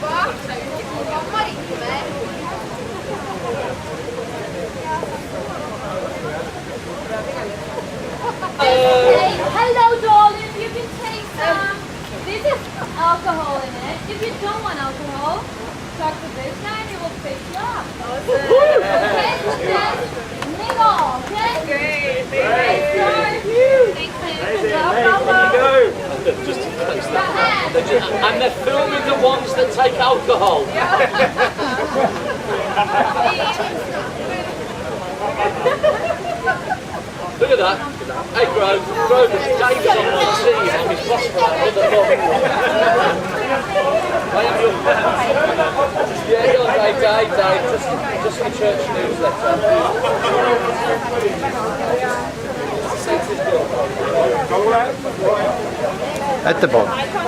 Hello, darling. You can take some. This is alcohol in it. If you don't want alcohol, talk to this guy and he will fix you up. Okay? Just niggle, okay? Great. Great start. Thanks, And they're filming the ones that take alcohol. Look at that. Hey, Grove, Dave's on my team. I'm his boss for that other book. I am your yeah, you're Dave, just the church newsletter. At the bottom.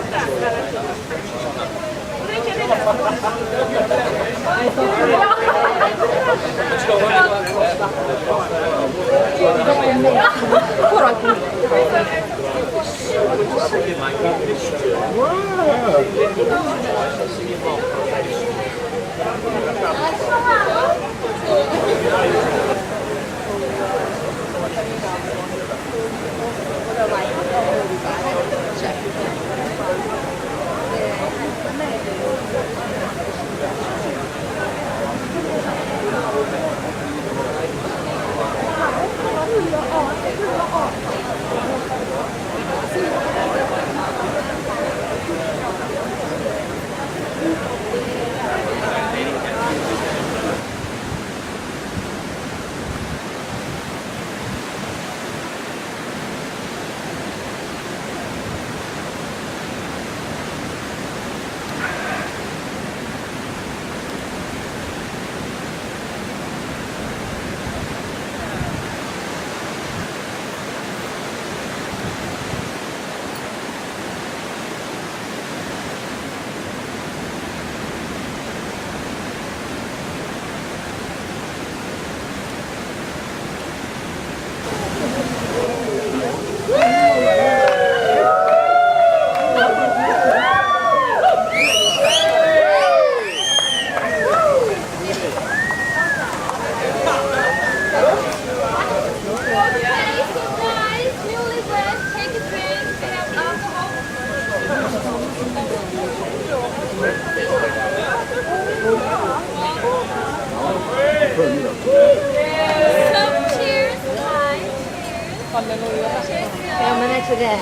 때문에 저게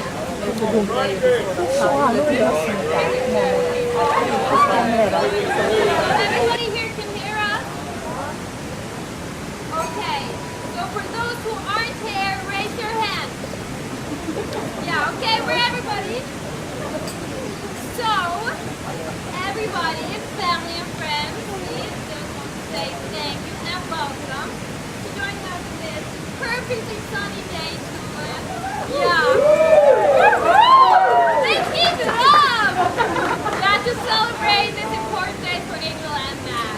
Everybody here can hear us? Okay, so for those who aren't here, raise your hand. Yeah, okay, we're everybody. So, everybody, family and friends, please just want to say thank you and welcome to joining us on this perfectly sunny day to let's keep it up! Now to celebrate this important day for Angel and Matt.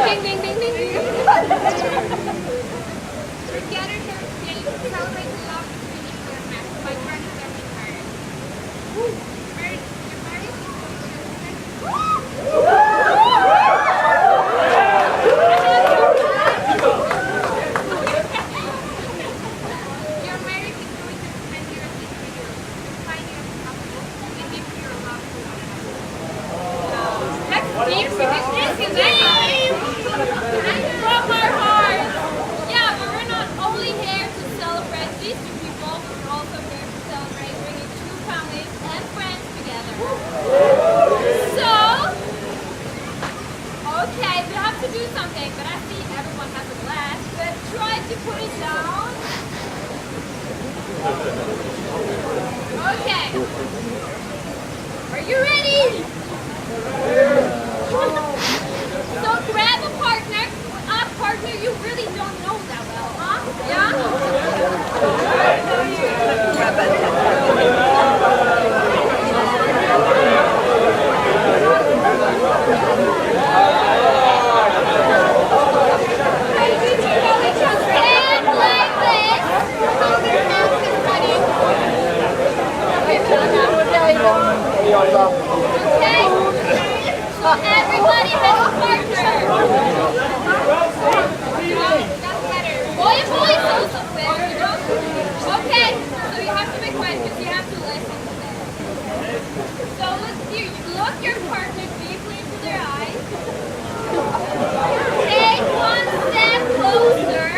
Ding, ding, ding, ding, ding. We're gathered here today to celebrate the love between Angel and Matt by granting them in marriage. Married? You're married? From our hearts. Yeah, but we're not only here to celebrate these two people, but we're also here to celebrate bringing two families and friends together. So, okay, we have to do something, but I see everyone has a glass. Let's try to put it down. Okay. Are you ready? So grab a partner you really don't know that well, huh? Yeah? And like this. Okay? So everybody has a partner. That's better. Boy and boy is also better, you know? Okay, so you have to be quiet because you have to listen to them. So look your partner deeply into their eyes. Take one step closer.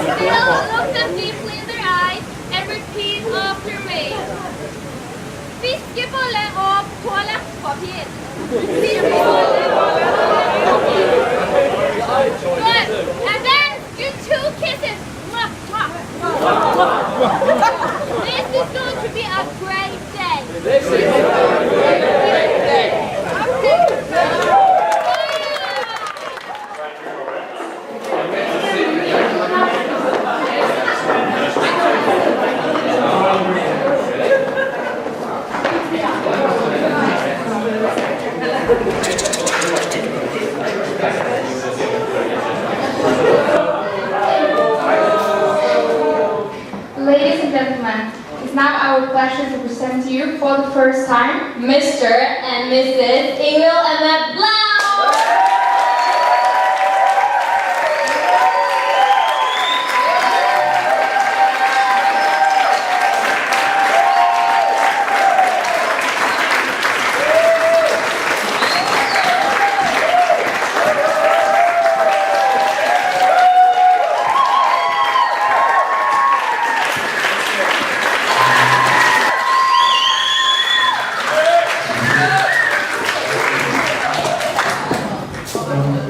Still look them deeply in their eyes and repeat after me. Fiskebolle og toalettpapir. Fiskebolle og toalettpapir. Good. And then do 2 kisses. Mwah, mwah. This is going to be a great day. This is a great day. Ladies and gentlemen, it's now our pleasure to present to you for the first time Mr. and Mrs. Ingvild and Matt Blau!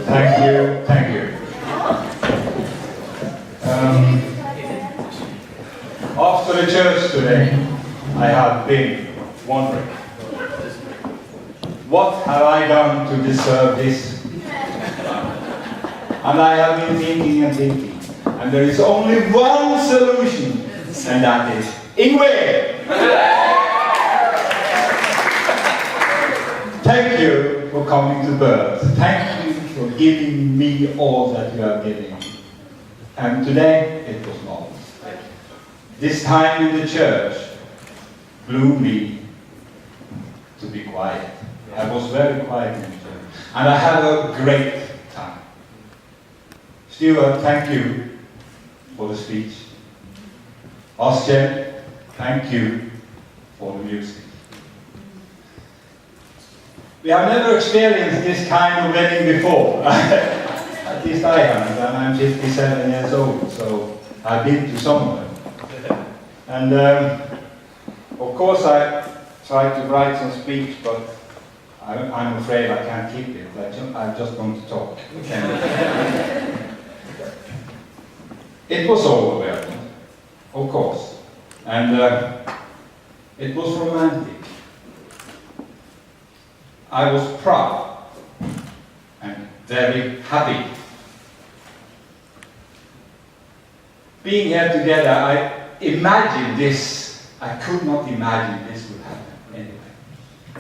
Thank you. After the church today, I have been wondering, what have I done to deserve this? And I have been thinking and thinking, and there is only one solution, and that is Ingvild! Thank you for coming to birth. Thank you for giving me all that you have given me. And today, it was not. This time in the church blew me to be quiet. I was very quiet in the church. And I had a great time. Stuart, thank you for the speech. Oscar, thank you for the music. We have never experienced this kind of wedding before. At least I haven't, and I'm 57 years old, so I've been to some of them. And of course I tried to write some speech, but I'm afraid I can't keep it. I'm just going to talk. It was overwhelming, of course, and it was romantic. I was proud and very happy. Being here together, I imagined this. I could not imagine this would happen anyway.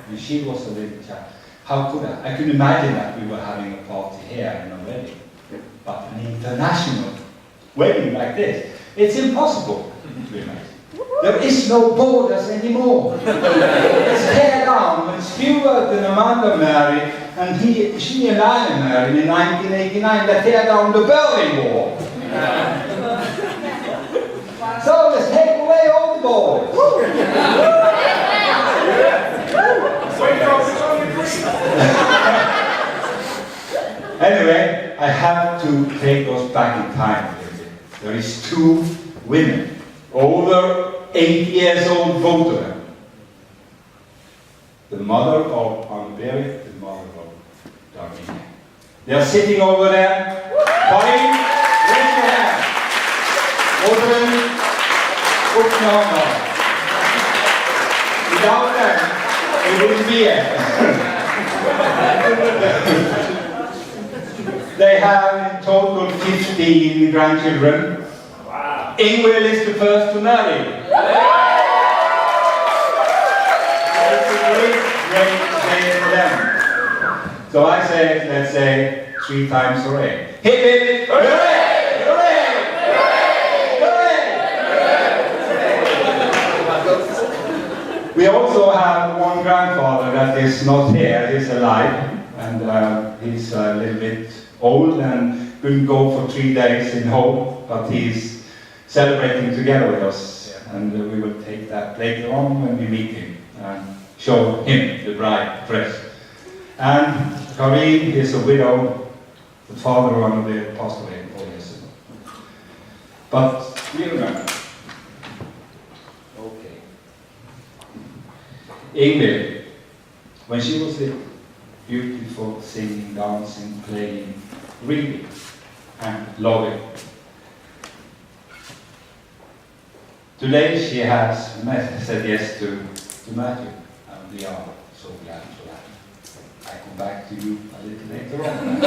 And she was a little child. How could I? I could imagine that we were having a party here in a wedding. But an international wedding like this, it's impossible to imagine. There is no borders anymore. It's tear down. When Stuart and Amanda married, and she and I married in 1989, they tear down the Berlin Wall. So let's take away all the borders. Anyway, I have to take us back in time. There is 2 women, over 80 years old, both of them. The mother of Anne-Berit, the mother of Darlene. They are sitting over there. Karin, raise your hand. Open, open your mouth. Without them, it wouldn't be here. They have in total 15 grandchildren. Wow. Ingvild is the first to marry. It's a great day for them. So I say, let's say 3 times hooray. Hip hip, hooray! Hooray! Hooray! Hooray! We also have one grandfather that is not here, he's alive, and he's a little bit old and couldn't go for 3 days in home, but he's celebrating together with us, and we will take that later on when we meet him and show him the bride dress. And Karl is a widow, the father of one of the passed away 4 years ago. But we remember. Okay. Ingrid, when she was little, beautiful, singing, dancing, playing, reading, and loving. Today she has said yes to Matthew, and we are so glad for that. I come back to you a little later on.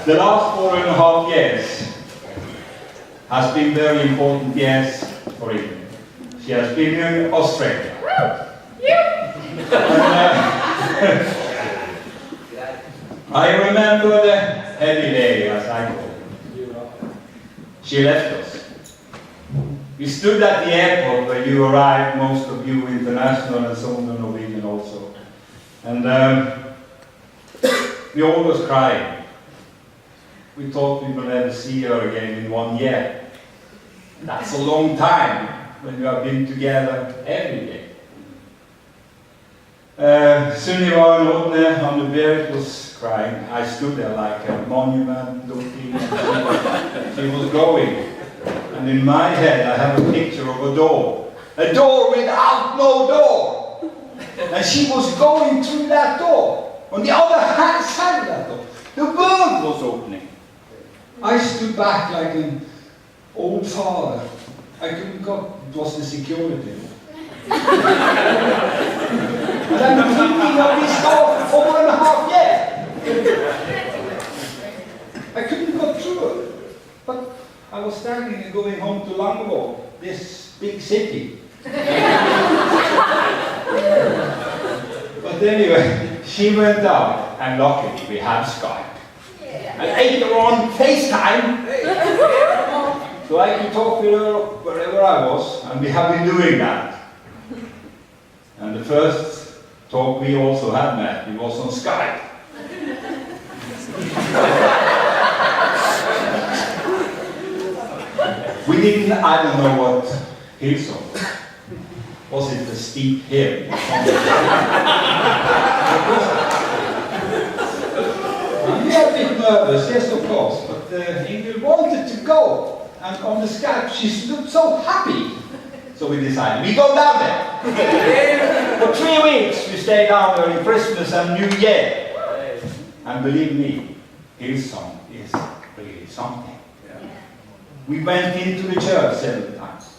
The last 4.5 years has been very important years for Ingrid. She has been in Australia. I remember the heavy day, as I call it. She left us. We stood at the airport where you arrived, most of you international and some of the Norwegian also. And we all was crying. We thought we would never see her again in 1 year. That's a long time when you have been together every day. Sunniva and Odne on the bed was crying. I stood there like a monument looking. She was going. And in my head I have a picture of a door. A door without no door. And she was going through that door. On the other side of that door, the world was opening. I stood back like an old father. I couldn't go. It was the security. And I'm thinking of this door for 4.5 years. I couldn't go through it. But I was standing and going home to Langevåg, this big city. But anyway, she went out, and luckily we had Skype. And later on, FaceTime. So I could talk with her wherever I was, and we have been doing that. And the first talk we also had, Matt, it was on Skype. We didn't, I don't know what Hillsong was. Was it the steep hill? We were a bit nervous, yes of course, but Ingrid wanted to go. And on the Skype, she looked so happy. So we decided, we go down there. For 3 weeks, we stayed down there in Christmas and New Year. And believe me, Hillsong is really something. We went into the church several times.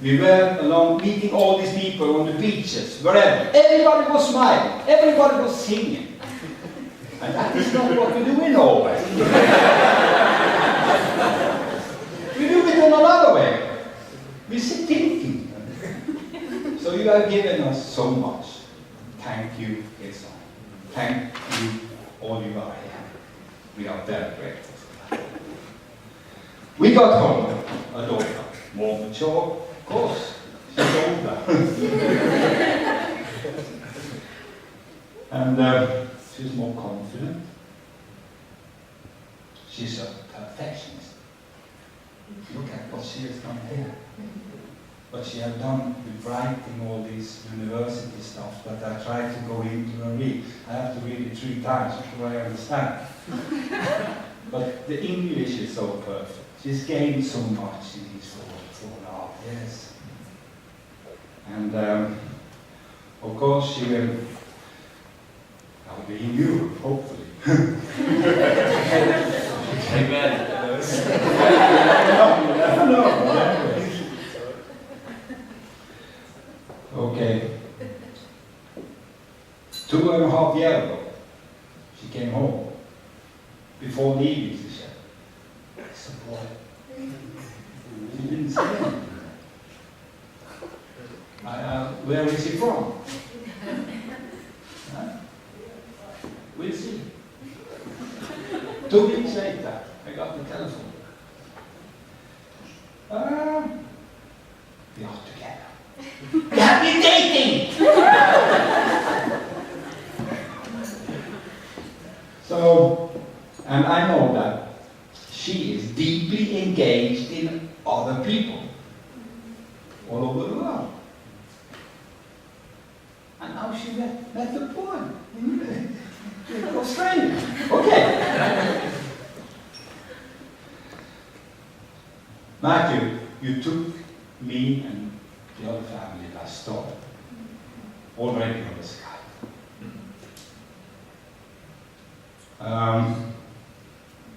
We were along meeting all these people on the beaches, wherever. Everybody was smiling. Everybody was singing. And that is not what we do in Norway. We do it in another way. We sit thinking. So you have given us so much. Thank you, Hillsong. Thank you, all you are here. We are very grateful for that. We got home a daughter, more mature, of course. She's older. And she's more confident. She's a perfectionist. Look at what she has done here. What she has done with writing all these university stuff that I tried to go into and read. I have to read it 3 times before I understand. But the English is so perfect. She's gained so much in these 4.5 years. And of course she will be in Europe, hopefully. Amen. No. Okay. 2.5 years ago, she came home. Before leaving, she said, "It's a boy." She didn't say anything. Where is he from? Huh? We'll see. 2 weeks later, I got the telephone. We are together. We have been dating! So, and I know that she is deeply engaged in other people all over the world. And now she met the boy in Australia. Okay. Matthew, you took me and the other family last storm, already on the sky.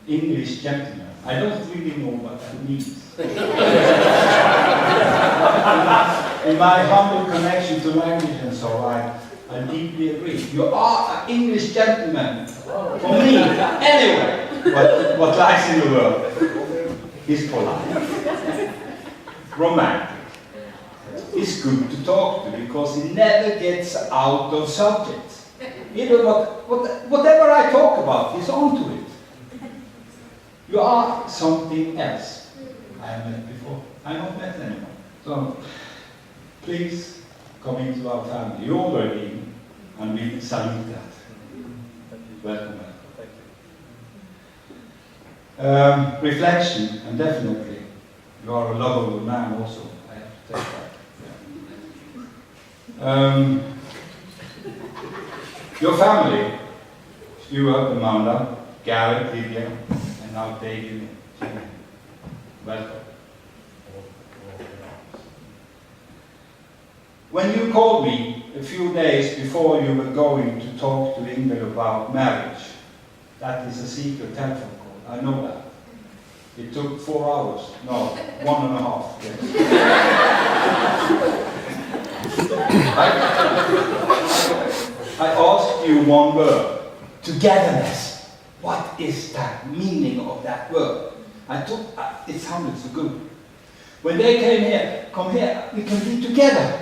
English gentleman. I don't really know what that means. In my humble connection to language and so, I deeply agree. You are an English gentleman for me, anyway. What lies in the world? He's polite, romantic. He's good to talk to because he never gets out of subjects. Even whatever I talk about, he's on to it. You are something else I have met before. I have not met anyone. So please come into our family. You're already in, and we salute that. Welcome. Reflection, and definitely you are a lovable man also. I have to take that. Your family, Stuart, Amanda, Garrett, Lydia, and now David, Jimmy. Welcome. When you called me a few days before you were going to talk to Ingrid about marriage, that is a secret telephone call. I know that. It took 4 hours. No, 1.5. Yes. I asked you one word. Togetherness. What is that meaning of that word? I thought it sounded so good. When they come here, we can be together.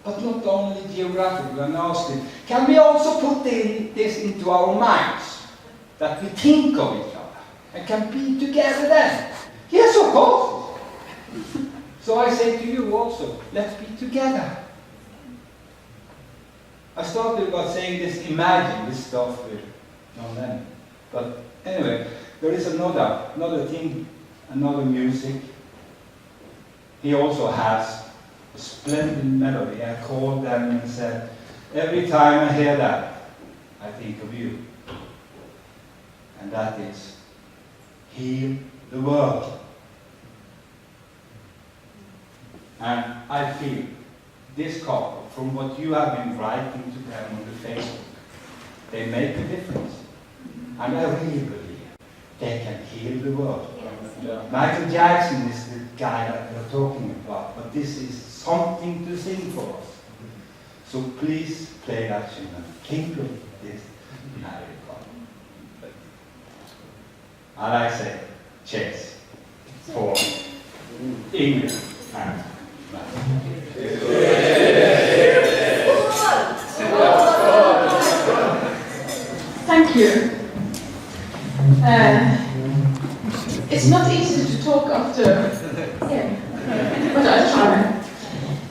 But not only geographically. And I asked him, can we also put this into our minds? That we think of each other and can be together then? Yes, of course. So I say to you also, let's be together. I started by saying this, imagine this stuff with John Lennon. But anyway, there is another thing, another music. He also has a splendid melody. I called them and said, every time I hear that, I think of you. And that is, heal the world. And I feel this couple, from what you have been writing to them on the Facebook, they make a difference. And I really believe they can heal the world. Yeah. Michael Jackson is the guy that we're talking about, but this is something to sing for us. So please play that tune and think of this married couple. And I say, cheers for England and Thank you. It's not easy to talk after him, but I'll try.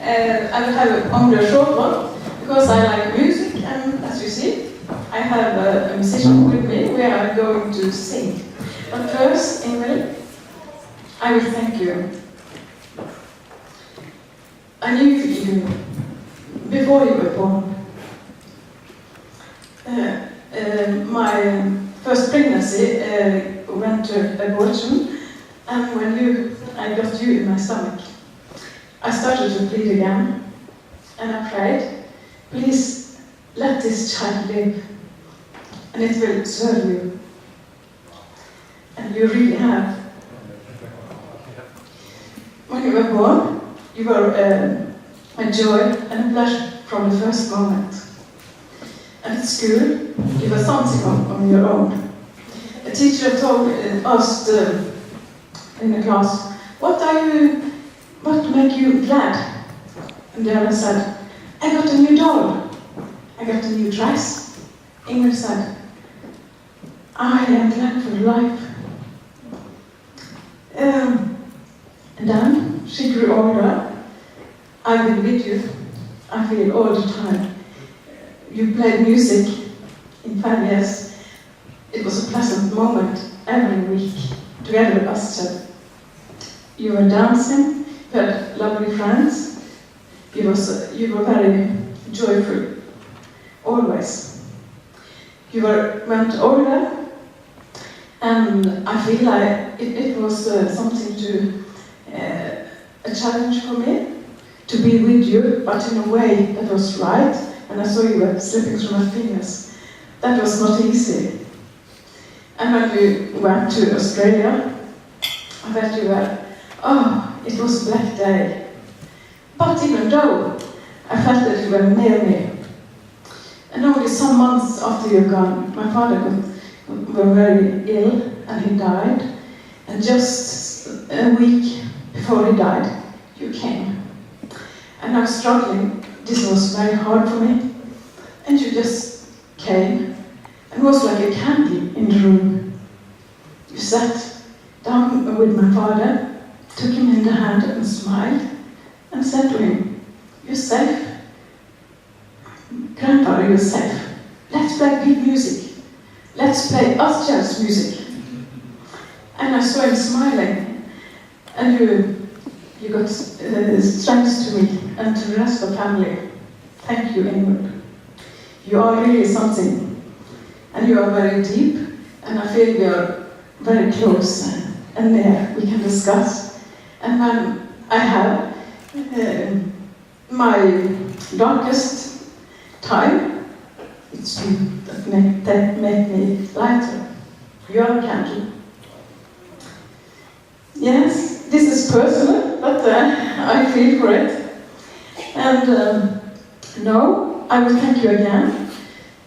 I will have only a short one, because I like music, and as you see, I have a musician with me. We are going to sing. But first, Ingrid, I will thank you. I knew you before you were born. My first pregnancy went to abortion, and when I got you in my stomach, I started to bleed again, and I prayed, please let this child live, and it will serve you. And you really have. When you were born, you were a joy and a pleasure from the first moment. And at school, you were something on your own. A teacher asked in the class, what make you glad? And the other said, I got a new doll. I got a new dress. Ingrid said, I am glad for life. And And then she grew older. I've been with you, I feel, all the time. You played music in 5 years. It was a pleasant moment every week, together with us. You were dancing, you had lovely friends, you were very joyful, always. You went older, and I feel like it was something a challenge for me, to be with you, but in a way that was right, and I saw you were slipping through my fingers. That was not easy. And when we went to Australia, I bet you were, it was a black day. But even though I felt that you were near me, and only some months after you're gone, my father were very ill and he died. And just a week before he died, you came. And I was struggling. This was very hard for me. And you just came. And it was like a candle in the room. You sat down with my father, took him in the hand and smiled, and said to him, "You're safe. Grandfather, you're safe. Let's play big music. Let's play us jazz music." And I saw him smiling. And you got strength to me and to the rest of the family. Thank you, Ingrid. You are really something. And you are very deep, and I feel we are very close and there we can discuss. And when I have my darkest time, it's you that make me lighter. You are a candle. Yes, this is personal, but I feel for it. And no, I will thank you again.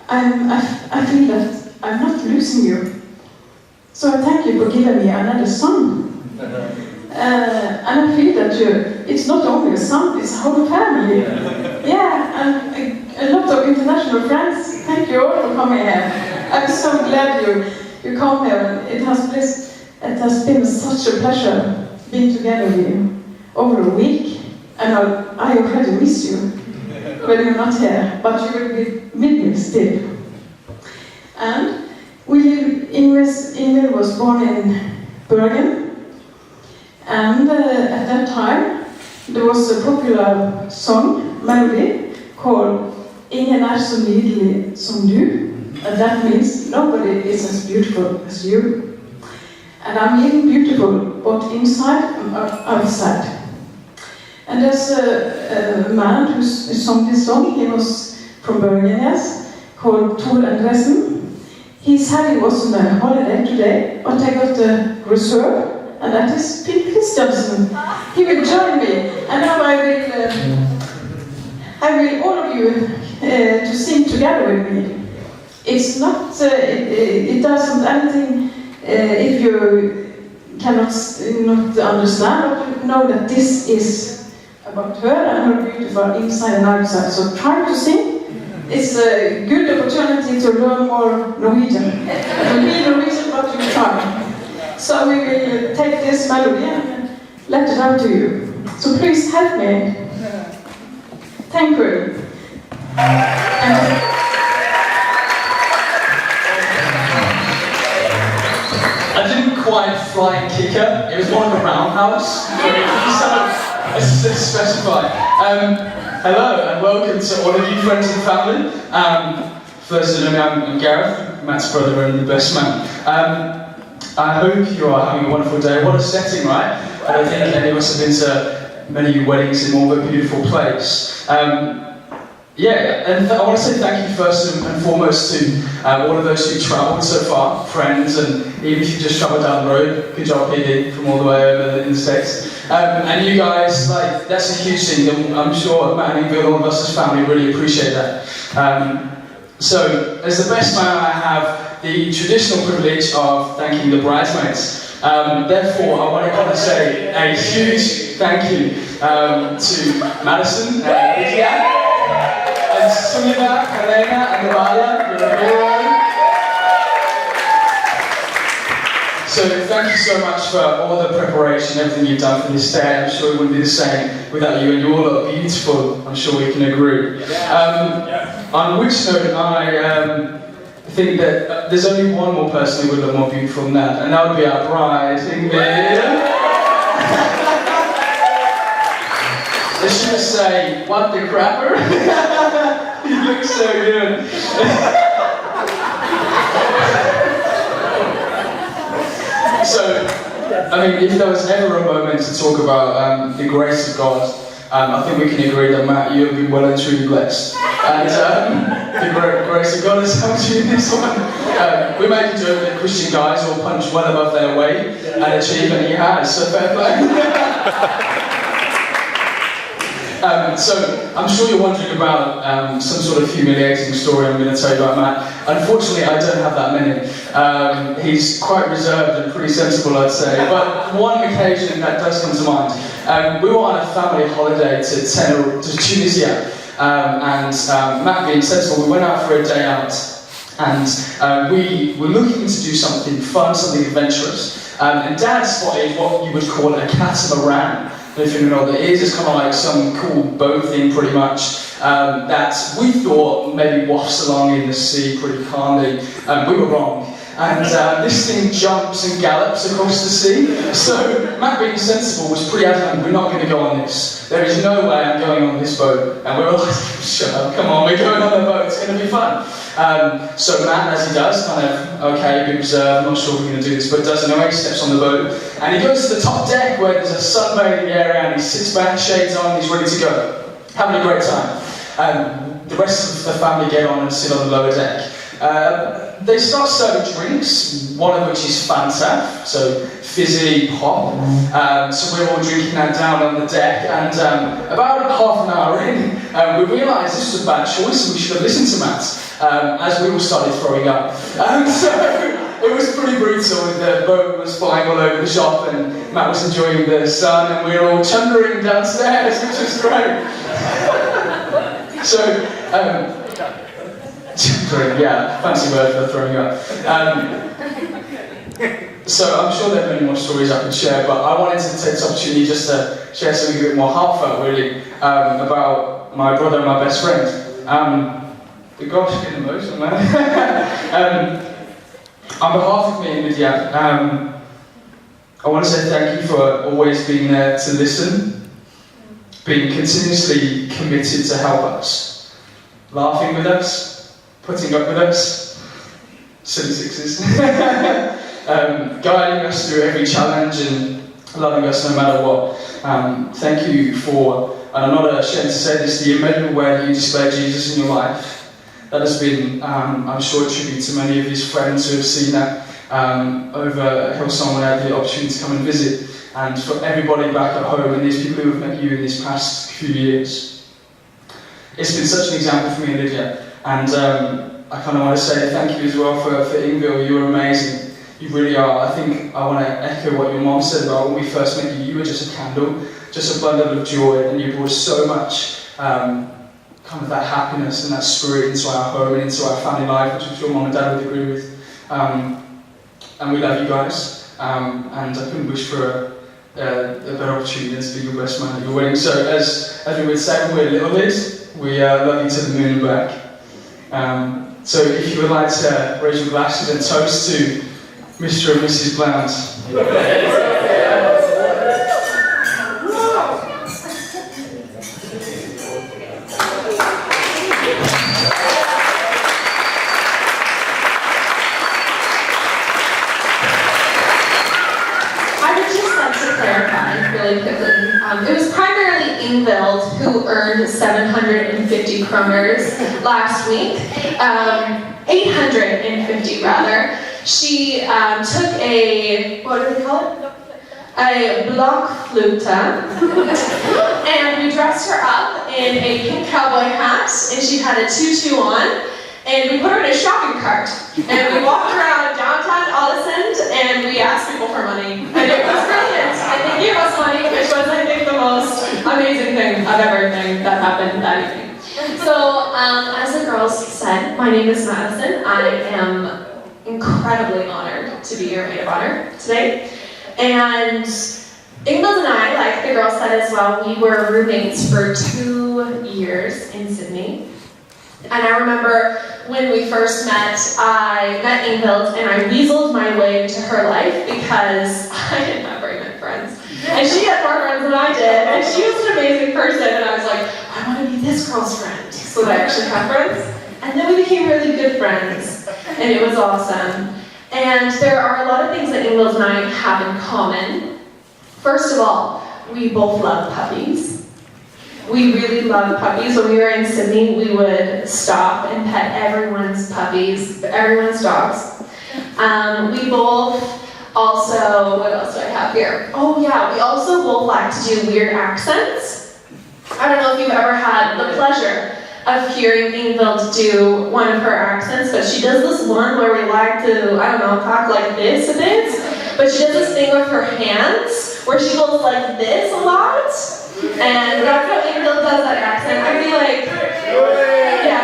I feel that I'm not losing you. So I thank you for giving me another son. And I feel that it's not only a son, it's a whole family. Yeah, and a lot of international friends. Thank you all for coming here. I'm so glad you come here. And it has been such a pleasure being together with you over a week. And I already miss you when you're not here, but you will be with me still. And Ingrid was born in Bergen, and at that time there was a popular melody called "Ingen så nydelig som du," and that means nobody is as beautiful as you. And I'm even beautiful both inside and outside. And there's a man who sang this song. He was from Bergen, yes, called Tor Andresen. He said he was on a holiday today, but I got a reserve, and that is Pete Christiansen. He will join me, and now I will all of you to sing together with me. It's not, it doesn't anything if you cannot not understand, but you know that this is about her and her beautiful inside and outside. So try to sing. It's a good opportunity to learn more Norwegian. It will be Norwegian, but you try. So we will take this melody and let it out to you. So please help me. Thank you. I didn't quite flying kicker. It was more of a roundhouse. So specify. Hello and welcome to all of you friends and family. First of all, I'm Gareth, Matt's brother and the best man. I hope you are having a wonderful day. What a setting, right? I don't think any of us have been to many weddings in more of a beautiful place. I want to say thank you first and foremost to all of those who travelled so far, friends, and even if you just travelled down the road, good job PD from all the way over in the States. And you guys, that's a huge thing. I'm sure Matt and all of us as family really appreciate that. So, as the best man, I have the traditional privilege of thanking the bridesmaids. Therefore, I want to say a huge thank you to Madison and Lydia. And Sunita, Helena, and Navaya, you're a hero. So thank you so much for all the preparation, everything you've done for this day. I'm sure it wouldn't be the same without you, and you all look beautiful. I'm sure we can agree. On which note, I think that there's only one more person who would look more beautiful than that, and that would be our bride, Ingrid. Let's just say, what the crapper? You look so good. So, I mean, if there was ever a moment to talk about the grace of God, I think we can agree that, Matt, you have been well and truly blessed. And the grace of God has helped you in this one. We make a joke that Christian guys will punch well above their weight and achieve, and he has, so fair play. So, I'm sure you're wondering about some sort of humiliating story I'm going to tell you about Matt. Unfortunately, I don't have that many. He's quite reserved and pretty sensible, I'd say. But one occasion that does come to mind. We were on a family holiday to Tunisia. And Matt being sensible, we went out for a day out. And we were looking to do something fun, something adventurous. And Dad spotted what you would call a catamaran. If you know what that is, it's kind of like some cool boat thing, pretty much, that we thought maybe wafts along in the sea pretty calmly. We were wrong. And this thing jumps and gallops across the sea. So Matt, being sensible, was pretty adamant, we're not going to go on this. There is no way I'm going on this boat. And we were like, shut up, come on, we're going on the boat, it's going to be fun. So Matt, as he does, kind of, okay, be reserved, I'm not sure we're going to do this, but does anyway, steps on the boat. And he goes to the top deck where there's a sunbathing area, and he sits back, shades on, he's ready to go. Having a great time. The rest of the family get on and sit on the lower deck. They start serving drinks, one of which is Fanta, so fizzy pop. So we're all drinking that down on the deck, and about half an hour in, we realised this was a bad choice and we should have listened to Matt, as we all started throwing up. So it was pretty brutal. The boat was flying all over the shop, and Matt was enjoying the sun, and we were all chundering downstairs, which was great. So, yeah, fancy word for throwing up. So I'm sure there are many more stories I could share, but I wanted to take this opportunity just to share something a bit more heartfelt, really, about my brother and my best friend. Gosh, getting emotional, man. On behalf of me and Lydia, I want to say thank you for always being there to listen, being continuously committed to help us, laughing with us, putting up with us, silly sixes, guiding us through every challenge and loving us no matter what. Thank you for, and I'm not ashamed to say this, the immeasurable way that you display Jesus in your life. That has been, I'm sure, a tribute to many of his friends who have seen that over Hillsong when I had the opportunity to come and visit, and for everybody back at home and these people who have met you in these past few years. It's been such an example for me and Lydia. And I kind of want to say thank you as well for Ingvild. You were amazing. You really are. I think I want to echo what your mom said about when we first met you. You were just a candle, just a bundle of joy, and you brought so much kind of that happiness and that spirit into our home and into our family life, which I'm sure mom and dad would agree with. And we love you guys. And I couldn't wish for a better opportunity than to be your best man at your wedding. So as we would say when we're little kids, we love you to the moon and back. So if you would like to raise your glasses and toast to Mr. and Mrs. Blount. I would just like to clarify really quickly. It was primarily Ingvild who earned 750 kroners last week. 850 rather. She took a, what do they call it? A blockflute, and we dressed her up in a pink cowboy hat, and she had a tutu on, and we put her in a shopping cart, and we walked around downtown Ålesund, and we asked people for money, and it was brilliant, and they gave us money, which was, I think, the most amazing thing I've ever think that happened that evening. So, as the girls said, my name is Madison. I am incredibly honored to be your maid of honor today. And Ingvild and I, like the girl said as well, we were roommates for 2 years in Sydney. And I remember when we first met, I met Ingvild and I weaseled my way into her life because I didn't have very many friends. And she had more friends than I did, and she was an amazing person, and I was like, I want to be this girl's friend, so that I actually have friends. And then we became really good friends, and it was awesome. And there are a lot of things that Ingvild and I have in common. First of all, we both love puppies. We really love puppies. When we were in Sydney, we would stop and pet everyone's puppies, everyone's dogs. We both also, what else do I have here? Oh yeah, we also both like to do weird accents. I don't know if you've ever had the pleasure of hearing Ingvild do one of her accents, but she does this one where we like to, I don't know, talk like this a bit. But she does this thing with her hands, where she goes like this a lot. And that's how Ingvild does that accent. I'd be like, yeah.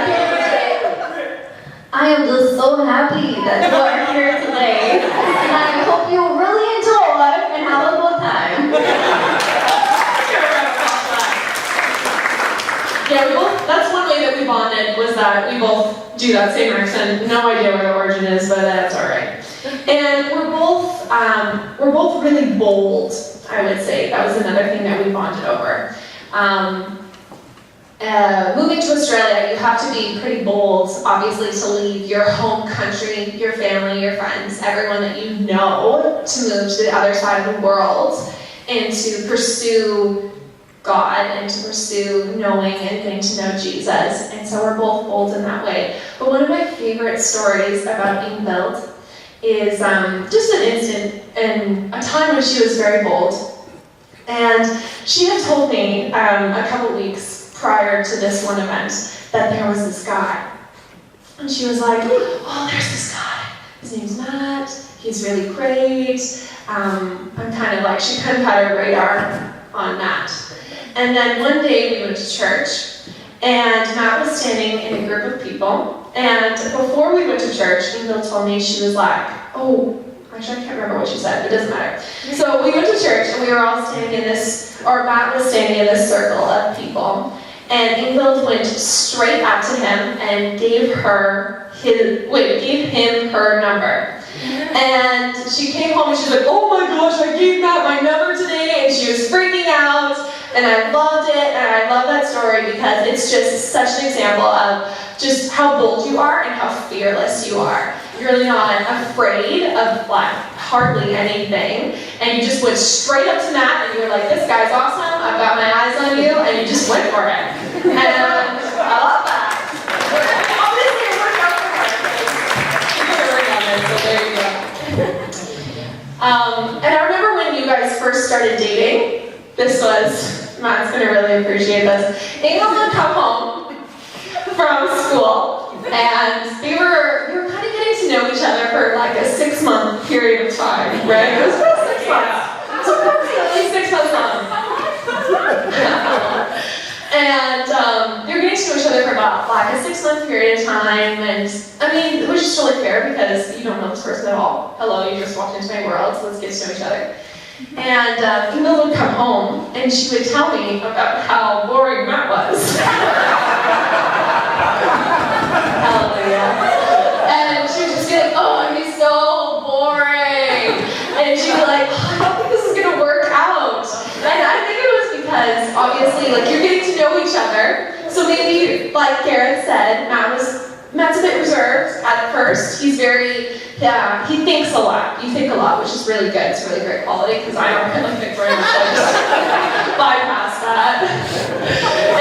I am just so happy that you are here today, and I hope you really enjoy and have a good time. Yeah, we both, that's one way that we bonded, was that we both do that same accent. No idea where the origin is, but that's alright. And we're both really bold, I would say. That was another thing that we bonded over. Moving to Australia, you have to be pretty bold, obviously, to leave your home country, your family, your friends, everyone that you know, to move to the other side of the world and to pursue God and to pursue knowing and getting to know Jesus. And so we're both bold in that way. But one of my favorite stories about Ingvild is just an instant in a time when she was very bold. And she had told me a couple weeks prior to this one event that there was this guy. And she was like, oh, there's this guy. His name's Matt. He's really great. I'm kind of like, she kind of had her radar on Matt. And then one day we went to church, and Matt was standing in a group of people. And before we went to church, Ingvild told me, she was like, oh, actually I can't remember what she said, but it doesn't matter. So we went to church, and we were all standing in this, or Matt was standing in this circle of people. And Ingvild went straight up to him and gave him her number. And she came home and she was like, oh my gosh, I gave Matt my number today, and she was freaking out. And I loved it, and I love that story because it's just such an example of just how bold you are and how fearless you are. You're really not afraid of like hardly anything, and you just went straight up to Matt and you were like, this guy's awesome, I've got my eyes on you, and you just went for it. And I love that. Obviously it worked out for her. She did work on it, so there you go. And I remember when you guys first started dating, Matt's gonna really appreciate this. Ingvild would come home from school, and we were kind of getting to know each other for like a 6-month period of time, right? It was about 6 months. So approximately 6 months long. And we were getting to know each other for about like a 6-month period of time, and I mean, it was just really fair because you don't know this person at all. Hello, you just walked into my world, so let's get to know each other. And Ingvild would come home and she would tell me about how boring Matt was. Hallelujah. And she would just be like, oh, he's so boring. And she'd be like, oh, I don't think this is going to work out. And I think it was because, obviously, like, you're getting to know each other. So maybe, like Gareth said, Matt's a bit reserved at first. He's very, he thinks a lot. You think a lot, which is really good. It's a really great quality because I don't really think very much. I just bypass that.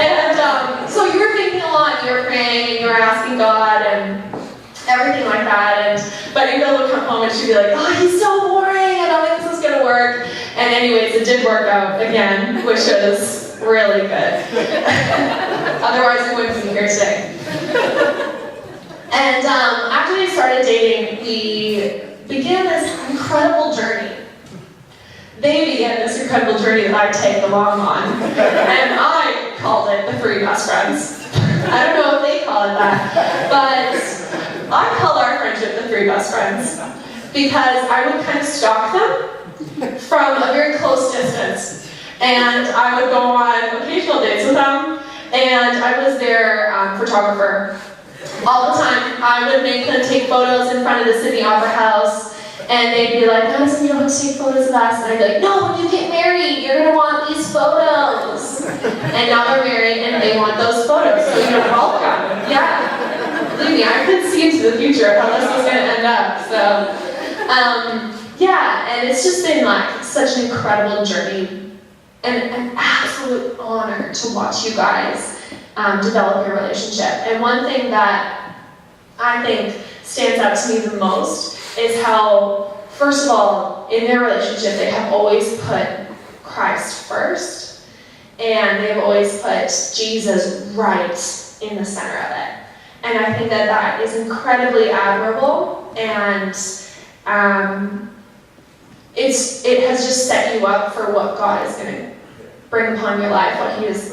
And so you were thinking a lot, you were praying, and you were asking God and everything like that. But Ingvild would come home and she'd be like, oh, he's so boring. I don't think this is going to work. And anyways, it did work out again, which was really good. Otherwise, we wouldn't be here today. And after we started dating, we began this incredible journey. They began this incredible journey that I tagged along on. And I called it the 3 best friends. I don't know if they call it that, but I call our friendship the 3 best friends. because I would kind of stalk them from a very close distance. And I would go on occasional dates with them, and I was their photographer all the time. I would make them take photos in front of the Sydney Opera House, and they'd be like, "Madison, you don't have to take photos of us." And I'd be like, "No, when you get married, you're going to want these photos." And now they're married, and they want those photos, so you're welcome. Yeah. Believe me, I could see into the future of how this was going to end up. So, yeah, and it's just been like such an incredible journey and an absolute honor to watch you guys develop your relationship. And one thing that I think stands out to me the most is how, first of all, in their relationship, they have always put Christ first, and they've always put Jesus right in the center of it. And I think that that is incredibly admirable, and it has just set you up for what God is going to bring upon your life,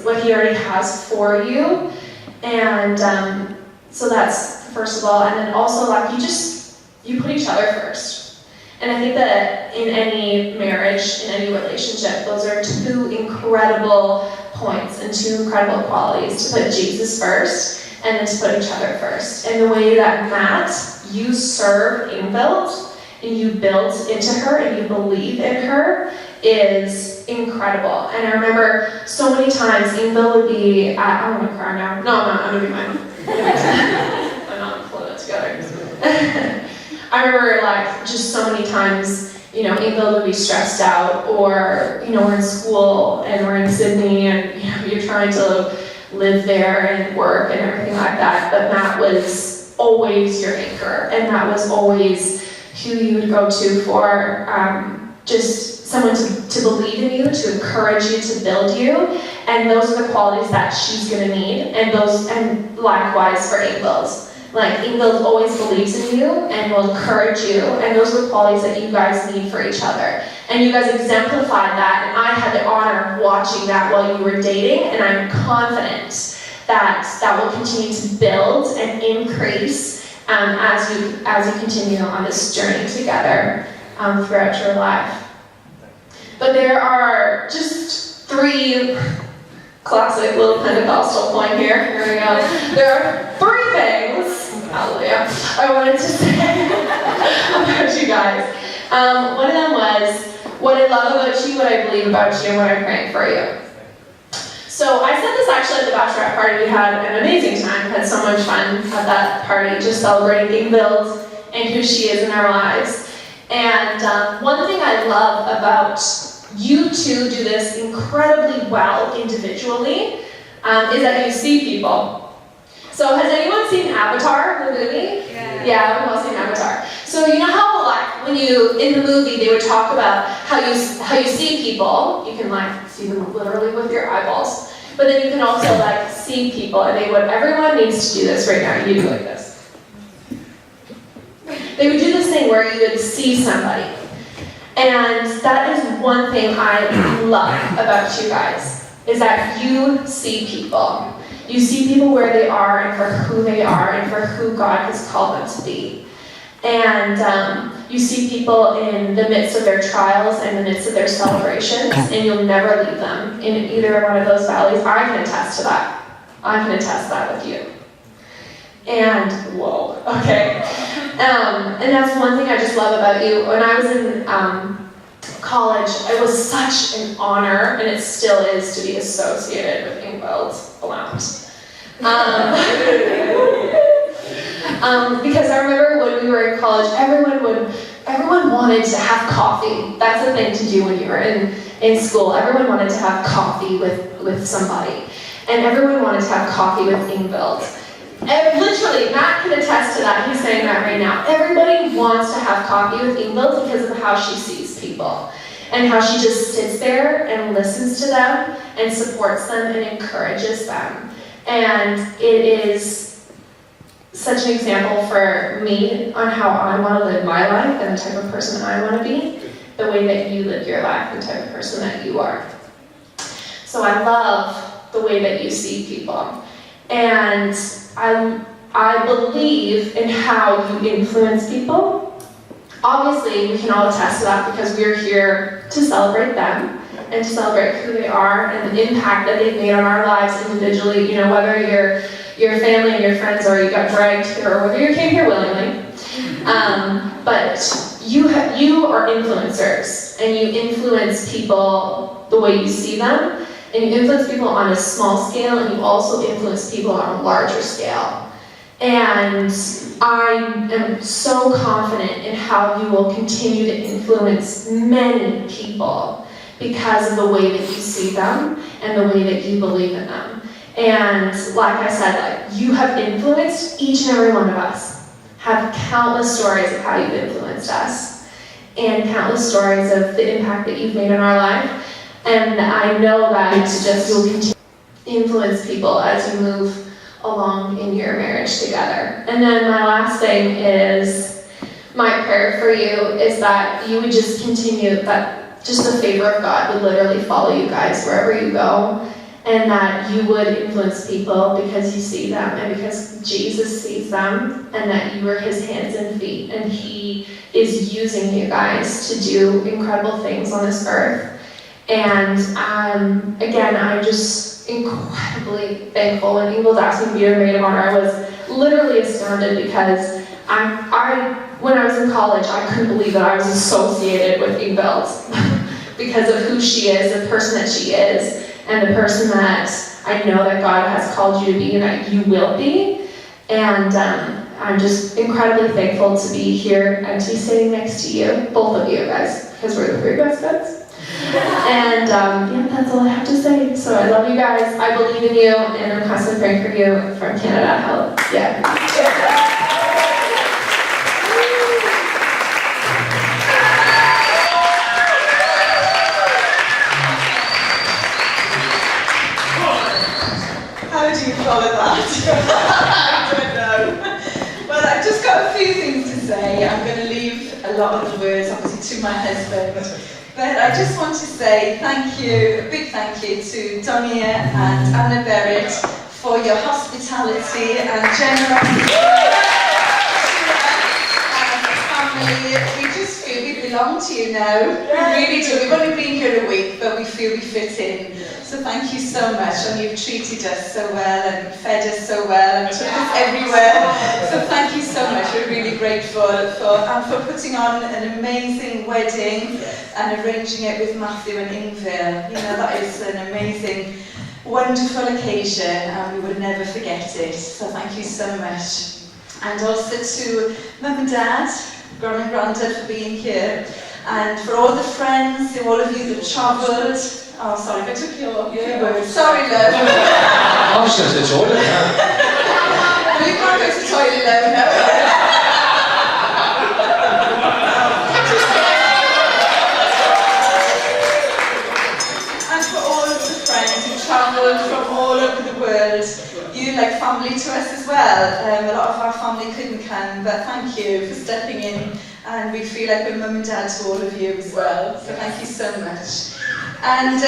what He already has for you. And so that's first of all, and then also like you put each other first. And I think that in any marriage, in any relationship, those are two incredible points and two incredible qualities: to put Jesus first and then to put each other first. And the way that Matt, you serve Ingvild and you build into her and you believe in her is incredible. And I remember so many times Ingvild would be at, I want to cry now. No, I'm not. I'm going to be mine. I'm not pulling it together. I remember like just so many times, Ingvild would be stressed out, or, we're in school and we're in Sydney and, you're trying to live there and work and everything like that. But Matt was always your anchor, and Matt was always who you would go to for just someone to believe in you, to encourage you, to build you. And those are the qualities that she's going to need, and likewise for Ingvild. Like, Ingvild always believes in you and will encourage you, and those are the qualities that you guys need for each other. And you guys exemplified that, and I had the honor of watching that while you were dating, and I'm confident that that will continue to build and increase as you continue on this journey together throughout your life. But there are just 3 classic little Pentecostal point here. Here we go. There are 3 things, hallelujah, I wanted to say about you guys. One of them was what I love about you, what I believe about you, and what I'm praying for you. So I said this actually at the bachelorette party. We had an amazing time, had so much fun at that party, just celebrating Ingvild and who she is in our lives. And one thing I love about you two do this incredibly well individually is that you see people. So has anyone seen Avatar, the movie? Yeah, we've all seen Avatar. So you know how like when you in the movie they would talk about how you see people. You can like see them literally with your eyeballs, but then you can also like see people, and everyone needs to do this right now. You do like this. They would do this thing where you would see somebody. And that is one thing I love about you guys, is that you see people. You see people where they are and for who they are and for who God has called them to be. And you see people in the midst of their trials and the midst of their celebrations, and you'll never leave them in either one of those valleys. I can attest to that. I can attest that with you. And, whoa, okay. And that's one thing I just love about you. When I was in college, it was such an honor, and it still is, to be associated with Ingvild Blount. Because I remember when we were in college, everyone wanted to have coffee. That's the thing to do when you were in school. Everyone wanted to have coffee with somebody. And everyone wanted to have coffee with Ingvild. And literally, Matt can attest to that. He's saying that right now. Everybody wants to have coffee with Ingvild because of how she sees people. And how she just sits there and listens to them and supports them and encourages them. And it is such an example for me on how I want to live my life and the type of person I want to be, the way that you live your life, the type of person that you are. So I love the way that you see people. And I believe in how you influence people. Obviously, we can all attest to that because we're here to celebrate them and to celebrate who they are and the impact that they've made on our lives individually. You know, whether you're your family and your friends or you got dragged here or whether you came here willingly. But you are influencers and you influence people the way you see them, and you influence people on a small scale, and you also influence people on a larger scale. And I am so confident in how you will continue to influence many people because of the way that you see them and the way that you believe in them. And like I said, like, you have influenced each and every one of us. Have countless stories of how you've influenced us and countless stories of the impact that you've made in our life. And I know that you'll continue to influence people as you move along in your marriage together. And then my last thing is, my prayer for you is that you would just continue, that just the favor of God would literally follow you guys wherever you go, and that you would influence people because you see them and because Jesus sees them, and that you are his hands and feet, and he is using you guys to do incredible things on this earth. And again, I'm just incredibly thankful. When Ingvild asked me to be her maid of honor, I was literally astounded because when I was in college, I couldn't believe that I was associated with Ingvild because of who she is, the person that she is, and the person that I know that God has called you to be and that you will be. And I'm just incredibly thankful to be here and to be sitting next to you, both of you guys, because we're the three best friends. And yeah, that's all I have to say. So I love you guys. I believe in you, and I'm constantly praying for you from Canada. How do you follow that? I don't know. Well, I've just got a few things to say. I'm going to leave a lot of the words, obviously, to my husband. But I just want to say thank you, a big thank you to Donia and Anna Berrett for your hospitality and generosity. We just feel we belong to you now. We really do. We've only been here a week, but we feel we fit in. So thank you so much, and you've treated us so well and fed us so well and took us everywhere. So thank you so much. We're really grateful for putting on an amazing wedding and arranging it with Matthew and Ingvild. You know, that is an amazing, wonderful occasion, and we would never forget it. So thank you so much. And also to Mum and Dad, Gran and Grandad, for being here, and for all the friends, all of you that travelled. Oh, sorry, if I took your words. Sorry, love. I was going to the toilet now. Well, you can't go to the toilet, love, no. And for all of the friends who travelled from all over the world, you like family to us as well. A lot of our family couldn't come, but thank you for stepping in, and we feel like we're mum and dad to all of you as well. So thank you so much. And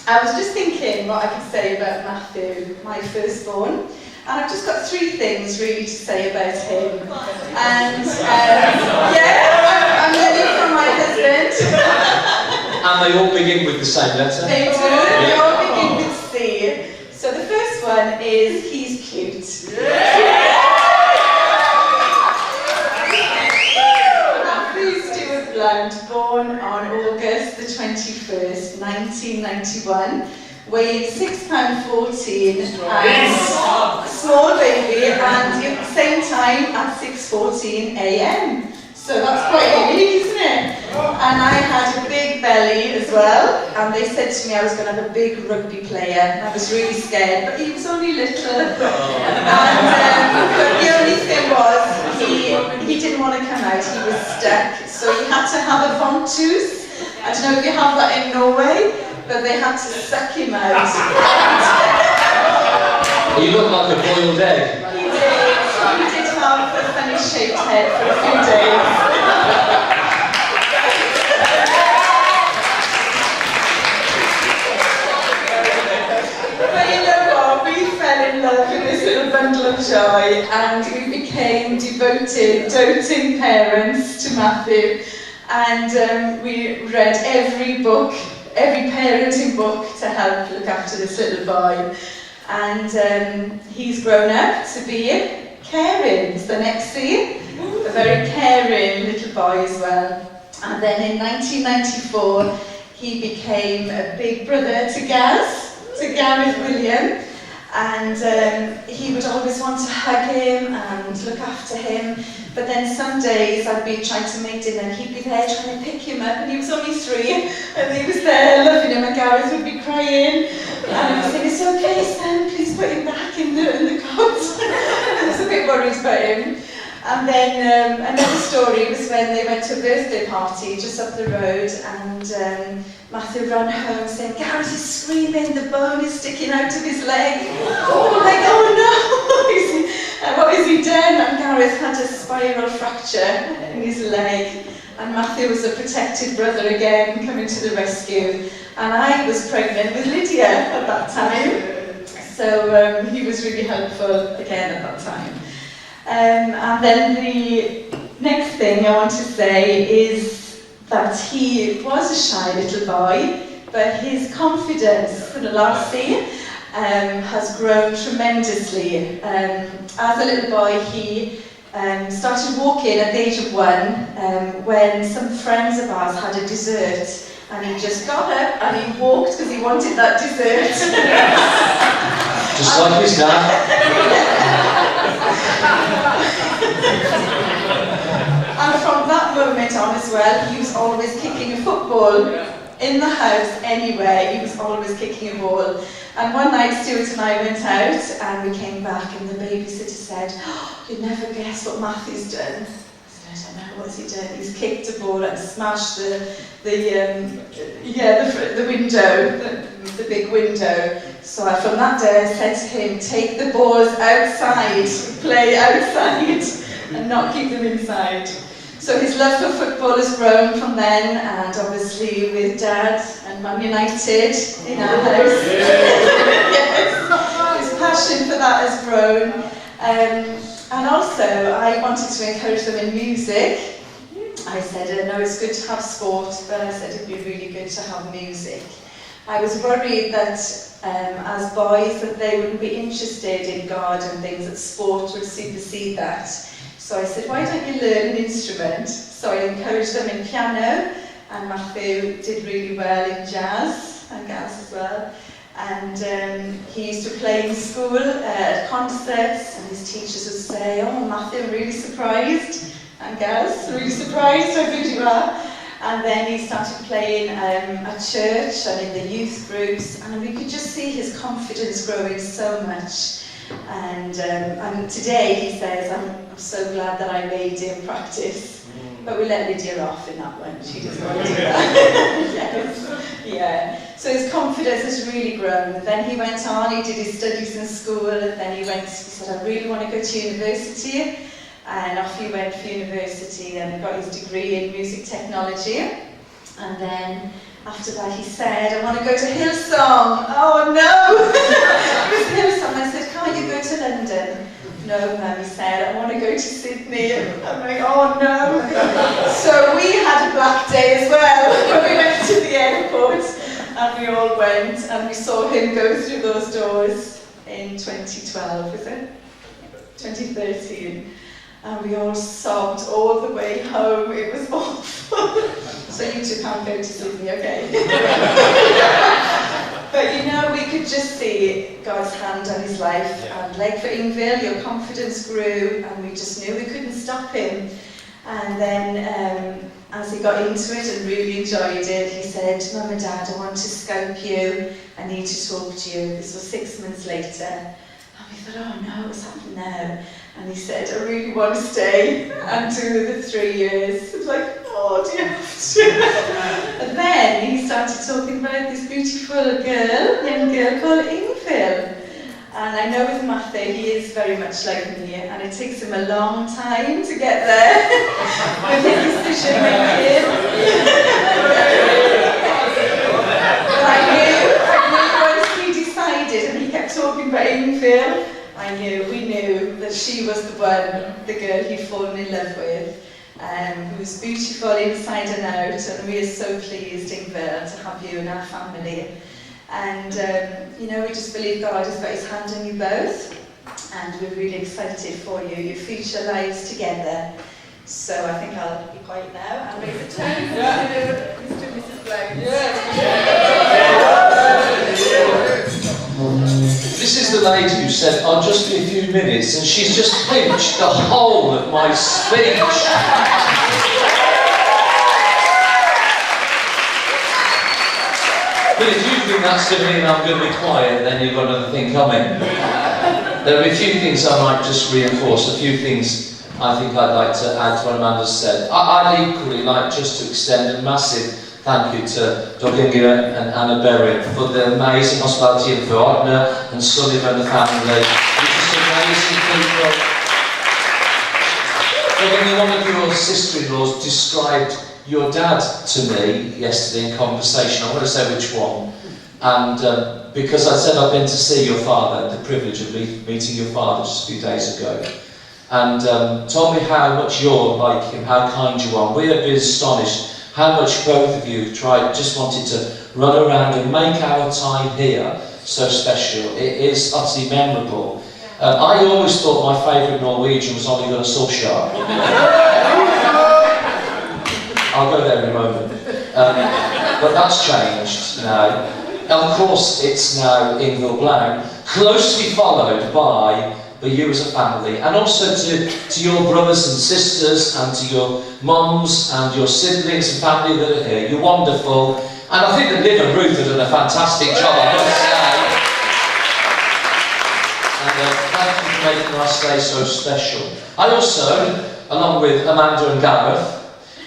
I was just thinking what I could say about Matthew, my firstborn, and I've just got 3 things really to say about him. And yeah, I'm learning from my husband. And they all begin with the same letter? They do, they all begin with C. So the first one is, he's cute. Matthew Stewart Blount, born on August the 21st, 1991, weighed £6.14 and small baby, and at the same time at 6:14 a.m. So that's quite unique, isn't it? And I had a big belly as well, and they said to me I was going to have a big rugby player, and I was really scared, but he was only little. And but the only thing was, he didn't want to come out, he was stuck, so he had to have a ventouse. I don't know if you have that in Norway, but they had to suck him out. You look like a boiled egg. He did have a funny shaped head for a few days. But you know what, we fell in love with this little bundle of joy, and we became devoted doting parents to Matthew, and we read every book, every parenting book to help look after this little boy. And he's grown up to be caring. So next scene, a very caring little boy as well. And then in 1994, he became a big brother to Gareth William. And he would always want to hug him and look after him. But then some days I'd be trying to make dinner and he'd be there trying to pick him up, and he was only 3 and he was there loving him, and Gareth would be crying. And I was saying, "It's okay, Sam, please put him back in the cot." I was a bit worried about him. And then another story was when they went to a birthday party just up the road, and Matthew ran home saying, "Gareth is screaming, the bone is sticking out of his leg." Oh, like, oh no! What has he done? And Gareth had a spiral fracture in his leg. And Matthew was a protected brother again, coming to the rescue. And I was pregnant with Lydia at that time. So he was really helpful again at that time. And then the next thing I want to say is that he was a shy little boy, but his confidence for the last scene has grown tremendously. As a little boy, he started walking at the age of 1 when some friends of ours had a dessert, and he just got up and he walked because he wanted that dessert. Just like his dad. And from that moment on as well, he was always kicking a football in the house anywhere. He was always kicking a ball. And one night Stuart and I went out and we came back and the babysitter said, "Oh, you'd never guess what Matthew's done." I said, "I don't know, what's he done?" He's kicked a ball and smashed the window, the big window. So from that day I said to him, "Take the balls outside, play outside, and not keep them inside." So his love for football has grown from then, and obviously with Dad and Man United in our house. Yes, his passion for that has grown. And also I wanted to encourage them in music. I said, "I know it's good to have sport, but I said it'd be really good to have music." I was worried that as boys that they wouldn't be interested in God and things, that sport would supersede that. So I said, "Why don't you learn an instrument?" So I encouraged them in piano, and Matthew did really well in jazz, and Gaz as well. And he used to play in school at concerts, and his teachers would say, "Oh, Matthew, I'm really surprised." And Gaz, "Really surprised, how good you are." And then he started playing at church and in the youth groups, and we could just see his confidence growing so much. And today he says, I'm so glad that I made him practice. But we let Lydia off in that one. She doesn't want to do that. Yes. Yeah. So his confidence has really grown. Then he went on, he did his studies in school, and then he said, "I really want to go to university." And off he went for university and got his degree in music technology. And then after that he said, "I want to go to Hillsong." Oh no! It was Hillsong. I said, "Can't you go to London?" "No, Mum," he said, "I want to go to Sydney." I'm like, "Oh no." So we had a black day as well when we went to the airport, and we all went and we saw him go through those doors in 2012, is it? 2013. And we all sobbed all the way home. It was awful. So you two can't go to Sydney, okay? But you know, we could just see God's hand on his life. And like for Ingvild, your confidence grew, and we just knew we couldn't stop him. And then as he got into it and really enjoyed it, he said, "Mum and Dad, I want to Skype you. I need to talk to you." This was 6 months later. And we thought, "Oh no, what's happened now?" And he said, "I really want to stay and do the 3 years." It's like, "Oh, do you have to?" And then he started talking about this beautiful young girl called Ingvild. And I know with Matthew, he is very much like me, and it takes him a long time to get there with his decision making. But I knew once he decided, and he kept talking about Ingvild, we knew that she was the girl he'd fallen who's beautiful inside and out, and we are so pleased, Ingrid, to have you in our family. And, you know, we just believe God has got his hand on you both, and we're really excited for you, your future lives together. So I think I'll be quiet now and raise a toast to Mr. and Mrs. Blowns. This is the lady who said, I'll just be a few minutes, and she's just pinched the whole of my speech. But if you think that's going to mean I'm going to be quiet, then you've got another thing coming. There are a few things I might just reinforce, a few things I think I'd like to add to what Amanda said. I'd equally like just to extend a massive thank you to Doginga and Anna Berry for the amazing hospitality, and for Odna and Sullivan and the family. You're just amazing people. Doginga, one of your sister-in-laws described your dad to me yesterday in conversation. I want to say which one. And because I said I've been to see your father, the privilege of meeting your father just a few days ago, and told me how much you're like him, how kind you are. We have been astonished how much both of you just wanted to run around and make our time here so special. It is utterly memorable. I always thought my favourite Norwegian was Ole Gunnar Solskjaer. I'll go there in a moment. But that's changed now. Of course, it's now Ingvild Blang, closely followed by you as a family, and also to your brothers and sisters, and to your mums and your siblings and family that are here. You're wonderful, and I think that Liv and Ruth have done a fantastic job, I must say. And thank you for making our stay so special. I also, along with Amanda and Gareth,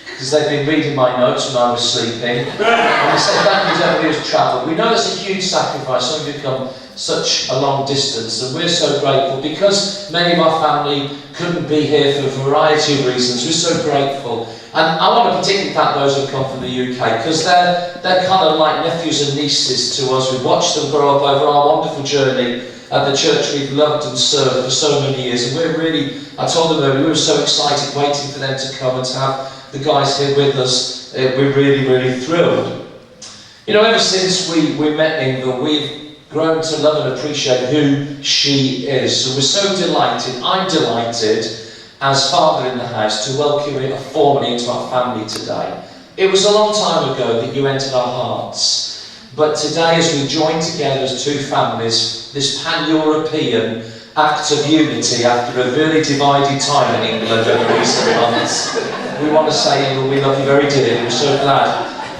because they've been reading my notes when I was sleeping, and we say thank you to everybody who's travelled. We know it's a huge sacrifice when you've come such a long distance, and we're so grateful because many of our family couldn't be here for a variety of reasons. We're so grateful, and I want to particularly thank those who come from the UK, because they're kind of like nephews and nieces to us. We've watched them grow up over our wonderful journey at the church we've loved and served for so many years, and we're really, I told them earlier, we were so excited waiting for them to come and to have the guys here with us. We're really, really thrilled. You know, ever since we met Ingvild, we've grown to love and appreciate who she is. So we're so delighted, I'm delighted, as father in the house, to welcome you formally into our family today. It was a long time ago that you entered our hearts, but today as we join together as two families, this pan-European act of unity after a really divided time in England over recent months, we want to say, Ingvild, we love you very dearly. We're so glad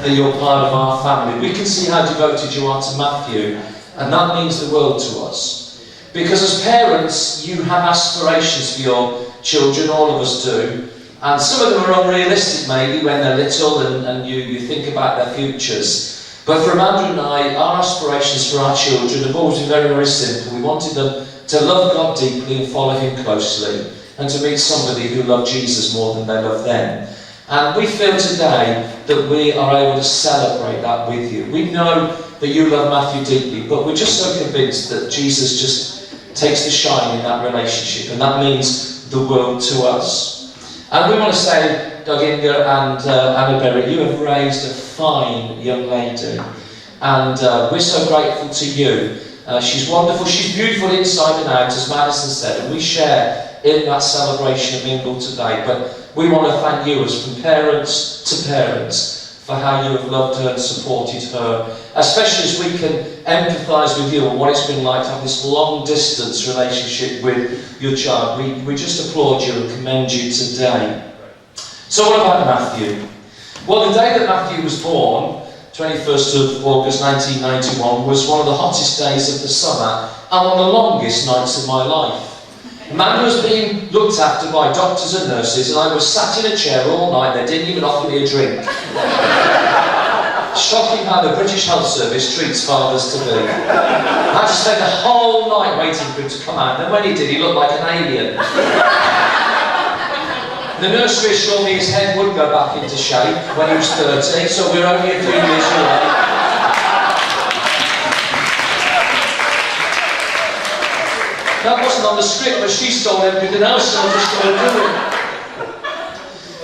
that you're part of our family. We can see how devoted you are to Matthew, and that means the world to us. Because as parents, you have aspirations for your children, all of us do, and some of them are unrealistic maybe when they're little and you think about their futures. But for Amanda and I, our aspirations for our children have always been very, very simple. We wanted them to love God deeply and follow him closely, and to meet somebody who loved Jesus more than they loved them. And we feel today that we are able to celebrate that with you. We know that you love Matthew deeply, but we're just so convinced that Jesus just takes the shine in that relationship, and that means the world to us. And we want to say, Doginga and Anna Berry, you have raised a fine young lady, and we're so grateful to you. She's wonderful, she's beautiful inside and out, as Madison said, and we share in that celebration of Ingvild today. But we want to thank you, as from parents to parents, for how you have loved her and supported her, especially as we can empathise with you on what it's been like to have this long distance relationship with your child. We just applaud you and commend you today. So what about Matthew? Well, the day that Matthew was born, 21st of August 1991, was one of the hottest days of the summer and one of the longest nights of my life. Amanda was being looked after by doctors and nurses, and I was sat in a chair all night. They didn't even offer me a drink. Shocking how the British Health Service treats fathers to be. I had to spend the whole night waiting for him to come out, and then when he did, he looked like an alien. The nurse reassured me his head would go back into shape when he was 30, so we're only a few years away. That wasn't on the script, but she stole everything else, so I'm just going to do it.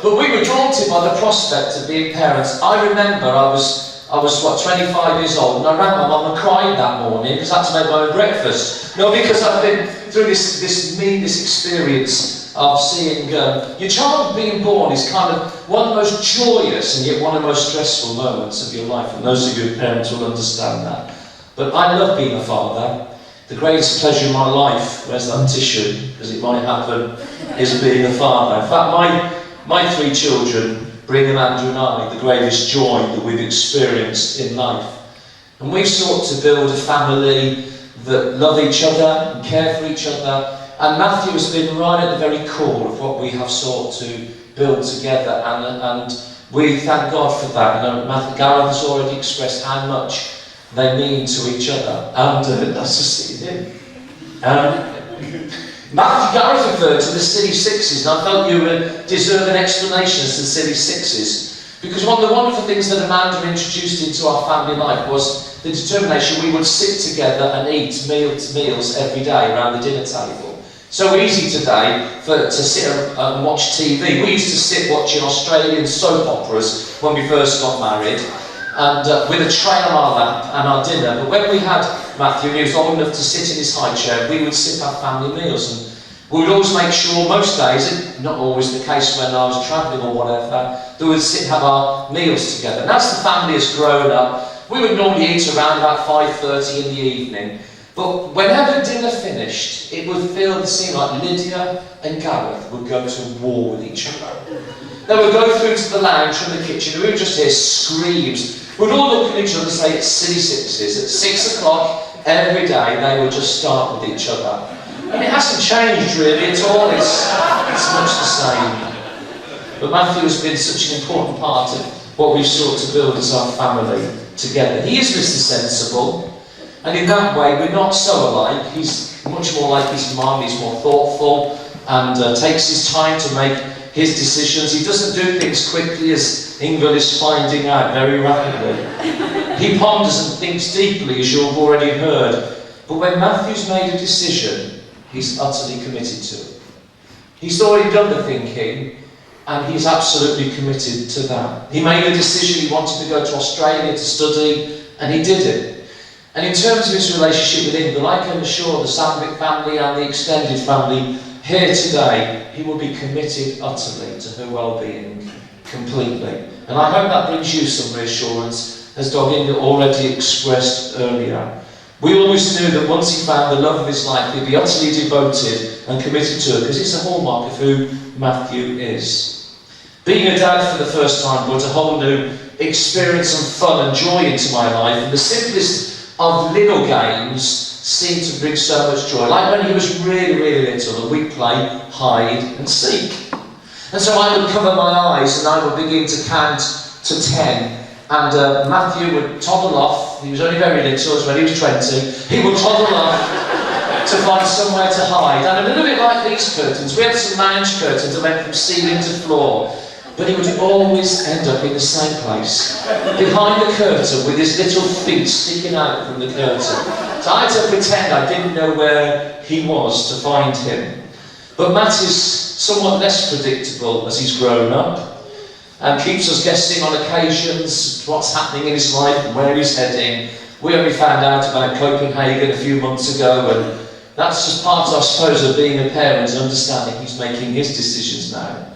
But we were drawn to by the prospect of being parents. I remember I was what, 25 years old, and I rang my mum and cried that morning because I had to make my own breakfast. No, because I've been through this experience of seeing your child being born is kind of one of the most joyous and yet one of the most stressful moments of your life, and those of you who are parents will understand that. But I love being a father. The greatest pleasure in my life, where's that tissue, because it might happen, is being a father. In fact, my 3 children bring Amanda and I the greatest joy that we've experienced in life. And we've sought to build a family that love each other and care for each other. And Matthew has been right at the very core of what we have sought to build together. And we thank God for that. You know, Karl has already expressed how much they mean to each other. And that's just it. Matthew Gareth referred to the Silly Sixes, and I felt you deserve an explanation as to the Silly Sixes. Because one of the wonderful things that Amanda introduced into our family life was the determination we would sit together and eat meals every day around the dinner table. So easy today to sit and watch TV. We used to sit watching Australian soap operas when we first got married, and with a tray on our lap and our dinner. But when we had Matthew, and he was old enough to sit in his high chair, we would sit have family meals, and we would always make sure, most days, not always the case when I was travelling or whatever, that we would sit and have our meals together. And as the family has grown up, we would normally eat around about 5:30 in the evening. But whenever dinner finished, it would seem like Lydia and Gareth would go to war with each other. They would go through to the lounge from the kitchen, and we would just hear screams. We'd all look at each other and say, it's Silly Sixes. At 6 o'clock every day, they would just start with each other. And it hasn't changed really at all. It's much the same. But Matthew has been such an important part of what we've sought to build as our family together. He is Mr. Sensible, and in that way we're not so alike. He's much more like his mum. He's more thoughtful and takes his time to make his decisions. He doesn't do things quickly, as Ingrid is finding out very rapidly. He ponders and thinks deeply, as you've already heard. But when Matthew's made a decision, he's utterly committed to it. He's already done the thinking, and he's absolutely committed to that. He made a decision. He wanted to go to Australia to study, and he did it. And in terms of his relationship with Ingrid, I can assure the Sandvik family and the extended family here today, he will be committed utterly to her well-being, completely. And I hope that brings you some reassurance, as Ingrid already expressed earlier. We always knew that once he found the love of his life, he'd be utterly devoted and committed to her, because it's a hallmark of who Matthew is. Being a dad for the first time brought a whole new experience and fun and joy into my life, and the simplest of little games seemed to bring so much joy. Like when he was really, really little, and we'd play hide and seek. And so I would cover my eyes and I would begin to count to 10. And Matthew would toddle off. He was only very little, it was when he was 20. He would toddle off to find somewhere to hide. And a little bit like these curtains, we had some lounge curtains that went from ceiling to floor. But he would always end up in the same place, behind the curtain, with his little feet sticking out from the curtain. So I had to pretend I didn't know where he was to find him. But Matt is somewhat less predictable as he's grown up, and keeps us guessing on occasions what's happening in his life and where he's heading. We only found out about Copenhagen a few months ago, and that's just part, I suppose, of being a parent and understanding he's making his decisions now.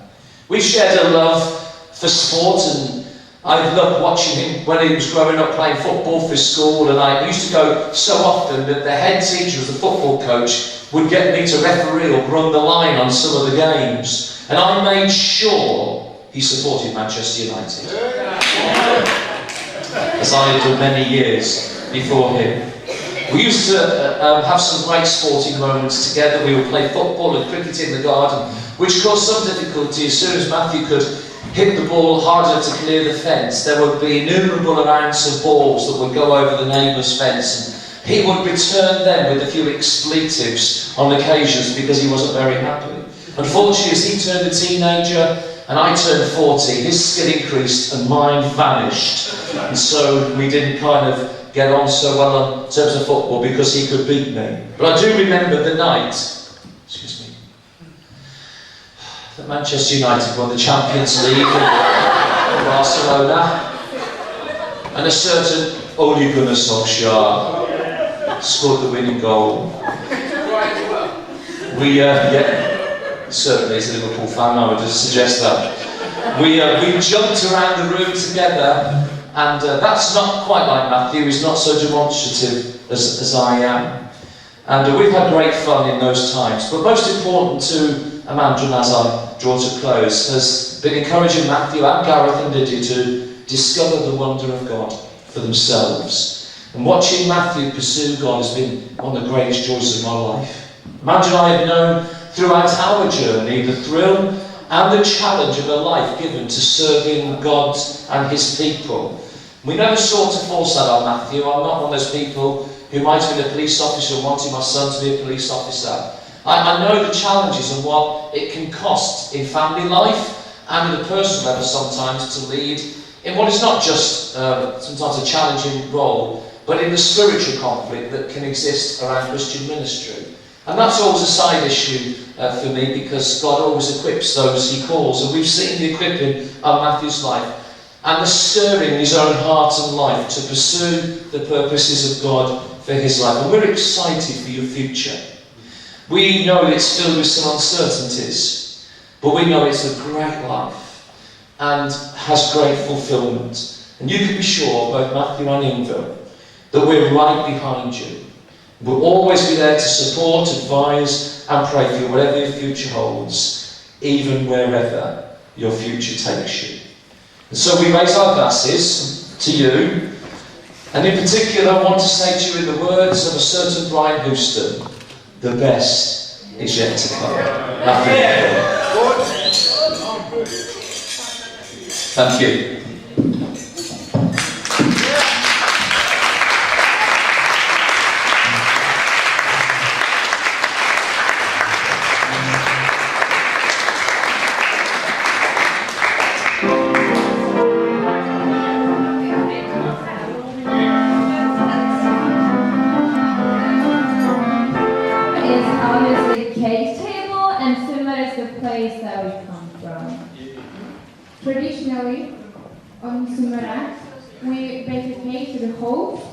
We shared a love for sport, and I loved watching him when he was growing up playing football for his school, and I used to go so often that the head teacher, the football coach, would get me to referee or run the line on some of the games, and I made sure he supported Manchester United, as I had done many years before him. We used to have some great sporting moments together. We would play football and cricket in the garden, which caused some difficulty. As soon as Matthew could hit the ball hard enough to clear the fence, there would be innumerable amounts of balls that would go over the neighbour's fence, and he would return them with a few expletives on occasions because he wasn't very happy. Unfortunately, as he turned a teenager and I turned 40, his skill increased and mine vanished, and so we didn't kind of get on so well in terms of football because he could beat me. But I do remember the night, Manchester United won the Champions League in Barcelona. And a certain Ole Gunnar Solskjaer scored the winning goal. We, certainly as a Liverpool fan, I would just suggest that. We jumped around the room together, and that's not quite like Matthew. He's not so demonstrative as I am. And we've had great fun in those times. But most important to Amanda, as I draw to close, has been encouraging Matthew and Gareth and Lydia to discover the wonder of God for themselves. And watching Matthew pursue God has been one of the greatest joys of my life. Amanda and I have known throughout our journey the thrill and the challenge of a life given to serving God and His people. We never sought to force that on Matthew. I'm not one of those people who might have been a police officer and wanted my son to be a police officer. I know the challenges and what it can cost in family life and at a personal level sometimes to lead in what is not just sometimes a challenging role, but in the spiritual conflict that can exist around Christian ministry. And that's always a side issue for me, because God always equips those He calls, and we've seen the equipping of Matthew's life and the stirring in his own heart and life to pursue the purposes of God for his life. And we're excited for your future. We know it's filled with some uncertainties, but we know it's a great life and has great fulfilment. And you can be sure, both Matthew and Inga, that we're right behind you. We'll always be there to support, advise and pray for you, whatever your future holds, even wherever your future takes you. And so we raise our glasses to you, and in particular I want to say to you in the words of a certain Brian Houston, the best is yet to come. Thank you. Traditionally, on Sumerat, we bake a cake to the host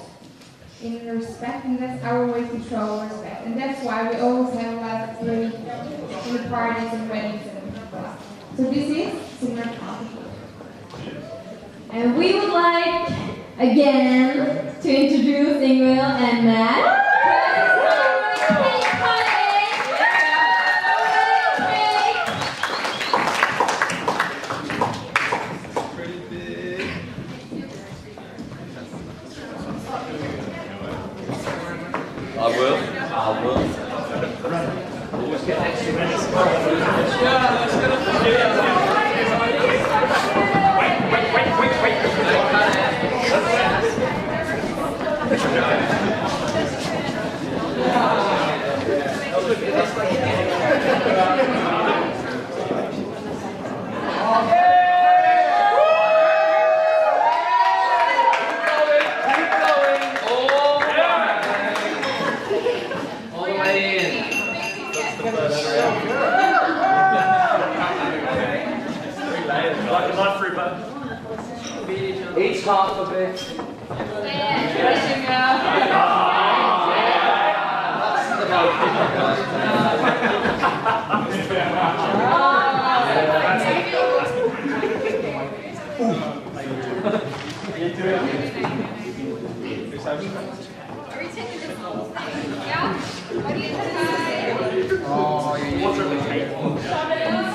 in respect, and that's our way to show respect. And that's why we always have a lot of food in the parties and weddings and stuff. So this is Sumerat coffee. And we would like, again, to introduce Ingrid and Matt. I will. Always get extra minutes. Each half of it. Are we taking this whole thing? Yeah? What do you think? Oh, what's up with cake? Everybody else.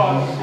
God.